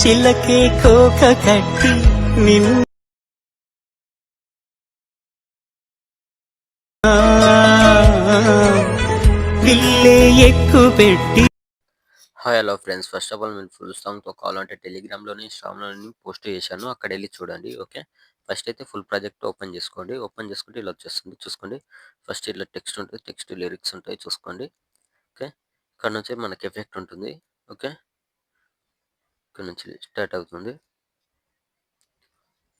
చిలకే కోక కట్టి నిన్ను పిల్లే ఎక్కు పెట్టి. Hi hello friends, first of all నేను ఫుల్ సాంగ్తో కావాలంటే టెలిగ్రామ్లోని ఇన్స్టాగ్రామ్లోని పోస్ట్ చేశాను, అక్కడ వెళ్ళి చూడండి. ఓకే, ఫస్ట్ అయితే ఫుల్ ప్రాజెక్ట్ ఓపెన్ చేసుకోండి. ఓపెన్ చేసుకుంటే ఇలా వచ్చేస్తుంది చూసుకోండి. ఫస్ట్ ఇట్లా టెక్స్ట్ ఉంటుంది, టెక్స్ట్ లిరిక్స్ ఉంటాయి చూసుకోండి. ఓకే, ఇక్కడ నుంచి మనకి ఎఫెక్ట్ ఉంటుంది. ఓకే, ఇక్కడ నుంచి స్టార్ట్ అవుతుంది.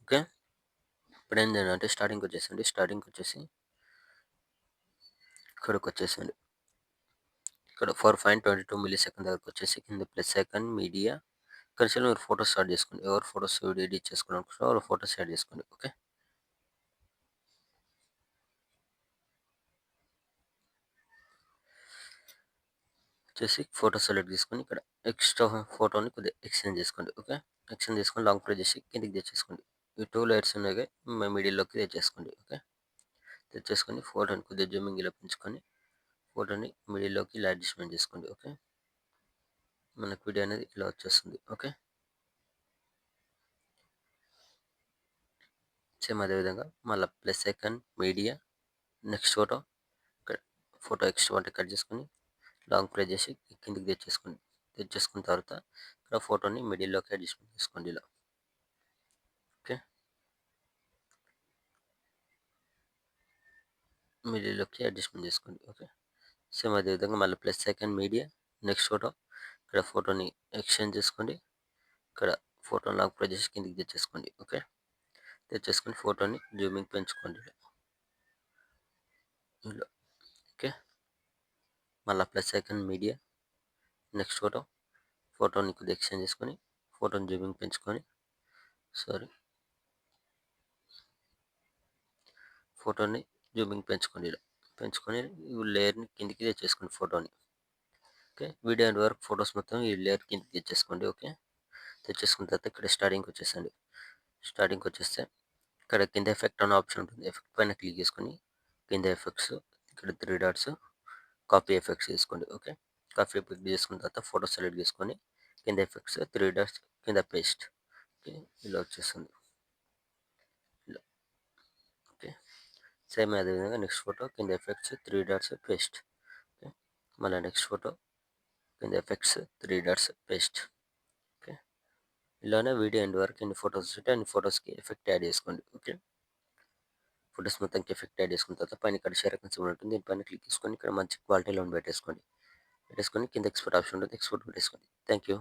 ఓకే, ఇప్పుడు ఏంటంటే స్టార్టింగ్ వచ్చేసండి. స్టార్టింగ్ వచ్చేసి ఇక్కడికి వచ్చేసండి. ఇక్కడ 4.22 మిల్లీ సెకండ్ దగ్గరకు వచ్చేసి కింద ప్లస్ సెకండ్ మీడియా ఇక్కడ మీరు ఫోటో స్టార్ట్ చేసుకోండి. ఎవరు ఫోటోస్ ఎడిట్ చేసుకోవడం అనుకుంటున్నారో ఎవరు ఫోటోస్ యాడ్ చేసుకోండి. ఓకే, వచ్చేసి ఫోటో సెలెక్ట్ చేసుకొని ఇక్కడ ఎక్స్ట్రా ఫోటోని కొద్దిగా ఎక్స్చేంజ్ చేసుకోండి. ఓకే, ఎక్స్చేంజ్ చేసుకొని లాంగ్ ప్రెస్ చేసి కిందికి తెచ్చేసుకోండి. ఈ 2 లైట్స్ ఉన్నాయి, మిడిల్లోకి తెచ్చేసుకోండి. ఓకే, తెచ్చేసుకొని ఫోటోని కొద్దిగా జూమింగ్ ఇలా పెంచుకొని ఫోటోని మిడిల్లోకి ఇలా అడ్జస్ట్మెంట్ చేసుకోండి. ఓకే, మనకు వీడియో అనేది ఇలా వచ్చేస్తుంది. ఓకే, సేమ్ అదేవిధంగా మళ్ళీ plus icon media next photo ఇక్కడ ఫోటో ఎక్స్ట్రా అంటే కట్ చేసుకొని లాంగ్ ప్రెస్ చేసి కిందికి తెచ్చేసుకోండి. తెచ్చేసుకున్న తర్వాత ఇక్కడ ఫోటోని మిడిల్లోకి అడ్జస్ట్మెంట్ చేసుకోండి ఇలా. ఓకే, మిడిల్లోకి అడ్జస్ట్మెంట్ చేసుకోండి. ఓకే, సేమ్ అదేవిధంగా మళ్ళీ plus second media next photo ఇక్కడ ఫోటోని ఎక్స్చేంజ్ చేసుకోండి. ఇక్కడ ఫోటోని లాంగ్ ప్రెస్ చేసి కిందికి తెచ్చేసుకోండి. ఓకే, తెచ్చేసుకొని ఫోటోని జూమింగ్ పెంచుకోండి ఇలా. ఓకే, మళ్ళీ ప్లస్ సెకండ్ మీడియా నెక్స్ట్ ఫోటోని కొద్దిగా ఎక్స్చేంజ్ చేసుకొని ఫోటోని జూమింగ్ పెంచుకొని ఫోటోని జూమింగ్ పెంచుకోండి ఇలా. పెంచుకొని ఈ లేయర్ని కిందికి తెచ్చేసుకోండి ఫోటోని. ఓకే, వీడియో అండ్ వరకు ఫొటోస్ మొత్తం ఈ లేయర్ కిందికి తెచ్చేసుకోండి. ఓకే, తెచ్చేసుకున్న తర్వాత ఇక్కడ స్టార్టింగ్కి వచ్చేసండి. స్టార్టింగ్కి వచ్చేస్తే ఇక్కడ కింద ఎఫెక్ట్ అనే ఆప్షన్ ఉంటుంది. ఎఫెక్ట్ పైన క్లిక్ చేసుకొని కింద ఎఫెక్ట్స్ ఇక్కడ 3 డాట్స్ కాపీ ఎఫెక్ట్స్ తీసుకోండి. ఓకే, కాపీ ఎఫెక్ట్ చేసుకున్న తర్వాత ఫోటో సెలెక్ట్ చేసుకొని కింద ఎఫెక్ట్స్ 3 డాట్స్ కింద పేస్ట్. ఓకే, ఇలా వచ్చేస్తుంది ఇలా. ఓకే, సేమ్ అదేవిధంగా నెక్స్ట్ ఫోటో కింద ఎఫెక్ట్స్ 3 డాట్స్ పేస్ట్. ఓకే, మళ్ళీ నెక్స్ట్ ఫోటో కింద ఎఫెక్ట్స్ 3 డాట్స్ పేస్ట్. ఓకే, ఇలానే వీడియో ఎండ్ వరకు ఎన్ని ఫొటోస్ ఉంటే అన్ని ఫొటోస్కి ఎఫెక్ట్ యాడ్ చేసుకోండి. ఓకే, ఫొటోస్ మొత్తానికి ఎఫెక్ట్ యాడ్ చేసుకున్న తర్వాత పైన ఇక్కడ షేర్ ఐకాన్ సింబల్ ఉంటుంది, దీనిపైన క్లిక్ చేసుకొని ఇక్కడ మంచి క్వాలిటీలో పెట్టేసుకోండి. కింద ఎక్స్పోర్ట్ ఆప్షన్ ఉంటుంది, ఎక్స్పోర్ట్ పెట్టేసుకోండి. Thank you.